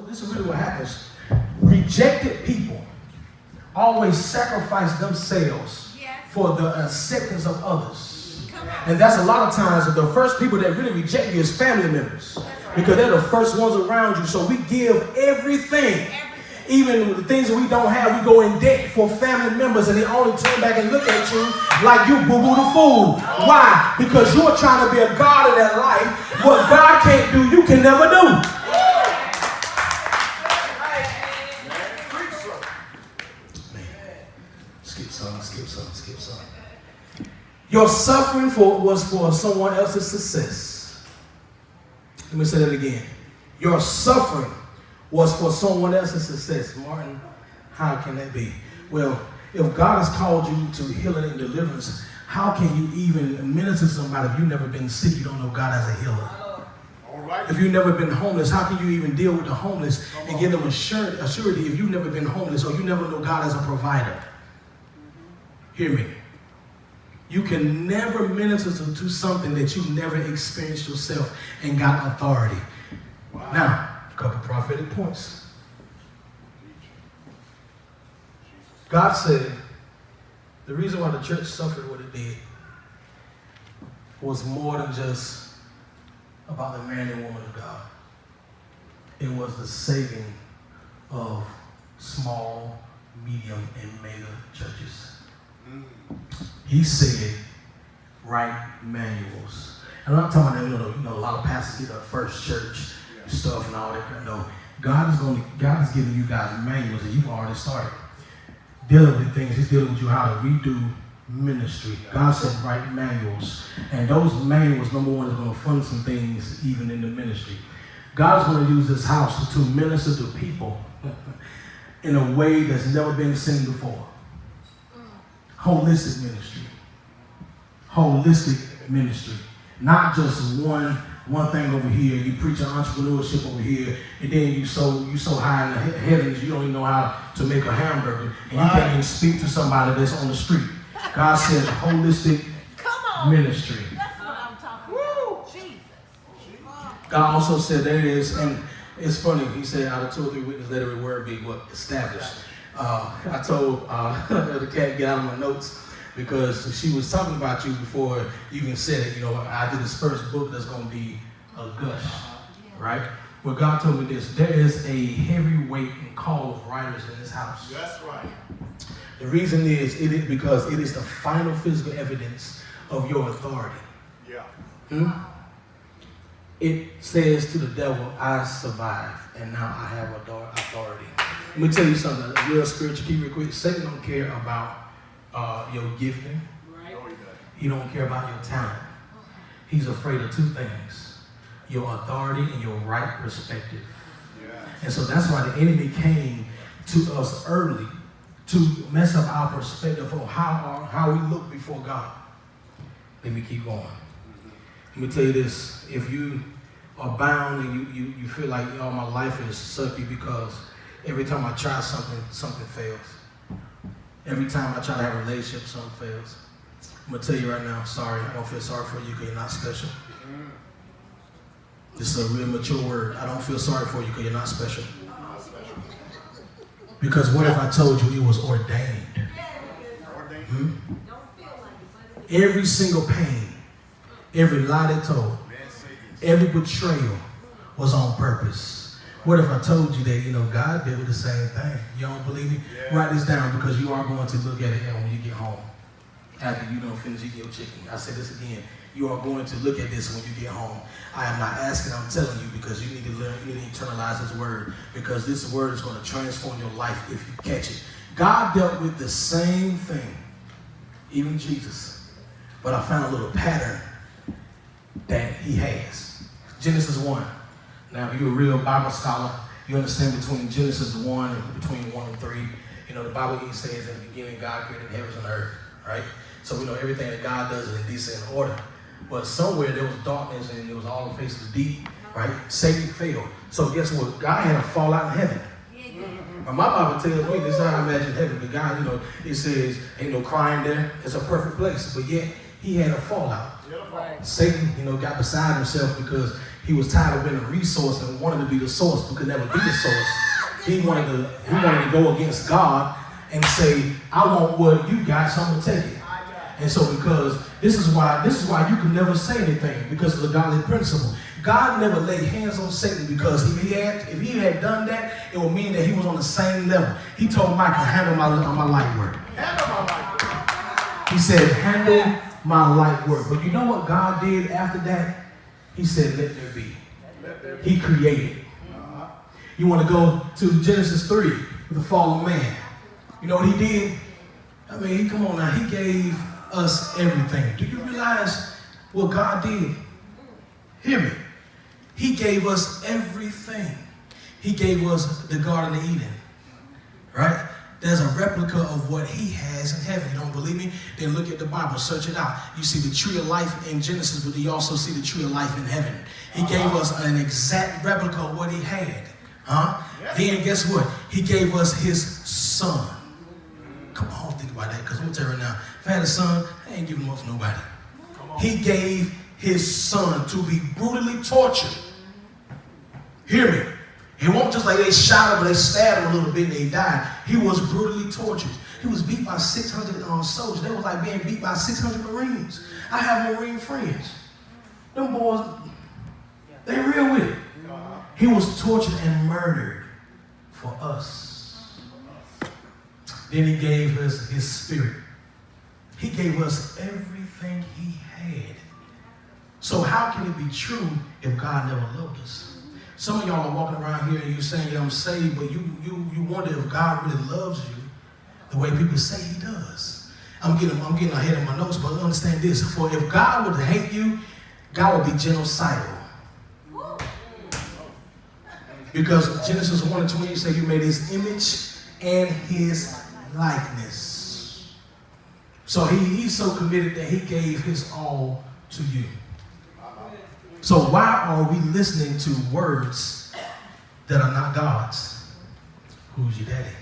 This is really what happens. Rejected people always sacrifice themselves for the acceptance of others. And that's a lot of times the first people that really reject you is family members. Because they're the first ones around you. So we give everything. Even the things that we don't have, we go in debt for family members, and they only turn back and look at you like you boo-boo the fool. Why? Because you're trying to be a God of their life. What God can't do, you can never do. Skip some. Your suffering was for someone else's success. Let me say that again. Your suffering was for someone else's success. Martin, how can that be? Well, if God has called you to healing and deliverance, how can you even minister to somebody if you've never been sick? You don't know God as a healer. All right. If you've never been homeless, how can you even deal with the homeless and give them assurity if you've never been homeless or you never know God as a provider? Hear me. You can never minister to something that you've never experienced yourself and got authority. Wow. Now, a couple prophetic points. God said the reason why the church suffered what it did was more than just about the man and woman of God. It was the saving of small, medium, and mega churches. He said, write manuals. And I'm not talking about, you know, a lot of pastors get a first church stuff and all that. No, God is giving you guys manuals, and you've already started dealing with things. He's dealing with you how to redo ministry. God said, write manuals. And those manuals, number one, is going to fund some things even in the ministry. God's going to use this house to minister to people in a way that's never been seen before. Holistic ministry, not just one thing over here. You preach entrepreneurship over here, and then you so high in the heavens you don't even know how to make a hamburger, and you can't even speak to somebody that's on the street. God said holistic ministry. That's what I'm talking about. Jesus. God also said there is, and it's funny. He said, out of 2 or 3 witnesses, let every word be what established. I told the cat get out of my notes because she was talking about you before you even said it. You know, I did this first book that's going to be a gush, right? Well, God told me this. There is a heavy weight and call of writers in this house. That's right. The reason is because it is the final physical evidence of your authority. Yeah. It says to the devil, I survived, and now I have authority. Let me tell you something, a real spiritual key real quick. Satan don't care about your gifting. Right. He don't care about your talent. He's afraid of 2 things, your authority and your right perspective. Yeah. And so that's why the enemy came to us early to mess up our perspective of how we look before God. Let me keep going. Let me tell you this, if you are bound and you feel like, oh, my life is sucky because every time I try something fails. Every time I try to have a relationship, something fails. I'm going to tell you right now, sorry, I don't feel sorry for you because you're not special. This is a real mature word. I don't feel sorry for you because you're not special. Because what if I told you it was ordained? Every single pain, every lie they told, every betrayal was on purpose. What if I told you that, God did the same thing? You don't believe me? Yeah. Write this down because you are going to look at it when you get home. After you don't finish eating your chicken. I say this again. You are going to look at this when you get home. I am not asking, I'm telling you because you need to learn, you need to internalize this word because this word is going to transform your life if you catch it. God dealt with the same thing, even Jesus. But I found a little pattern that he has. Genesis 1. Now, if you're a real Bible scholar, you understand between Genesis 1 and between 1 and 3. The Bible even says in the beginning, God created heavens and earth, right? So we know everything that God does is in decent order. But somewhere there was darkness and it was all the face of the deep, right? Satan failed. So guess what? God had a fallout in heaven. But my Bible tells me, this is how I imagine heaven. But God, it says, ain't no crying there. It's a perfect place. But yet, he had a fallout. Right. Satan, got beside himself because he was tired of being a resource and wanted to be the source but could never be the source. He wanted to go against God and say, I want what you got, so I'm gonna take it. And so because this is why you can never say anything, because of the godly principle. God never laid hands on Satan, because if he had done that, it would mean that he was on the same level. He told Michael, handle my light work. He said, handle my light work. But you know what God did after that? He said, let there be. He created. You want to go to Genesis 3 with the fall of man. You know what he did? I mean, come on now. He gave us everything. Do you realize what God did? Hear me. He gave us everything. He gave us the Garden of Eden. Right? There's a replica of what he has in heaven. You don't believe me? Then look at the Bible. Search it out. You see the tree of life in Genesis, but you also see the tree of life in heaven. He gave us an exact replica of what he had. Then guess what? He gave us his son. Come on, think about that, because I'm going to tell you right now, if I had a son, I ain't giving him up to nobody. He gave his son to be brutally tortured. Hear me. It won't just like they shot him, but they stabbed him a little bit and he died. He was brutally tortured. He was beat by 600 soldiers. They was like being beat by 600 Marines. I have Marine friends. Them boys, they real with it. He was tortured and murdered for us. Then he gave us his spirit. He gave us everything he had. So how can it be true if God never loved us? Some of y'all are walking around here and you're saying, I'm saved, but you wonder if God really loves you the way people say he does. I'm getting ahead of my notes, but understand this. For if God were to hate you, God would be genocidal. Because Genesis 1:20 says you made his image and his likeness. So he's so committed that he gave his all to you. So why are we listening to words that are not God's? Who's your daddy?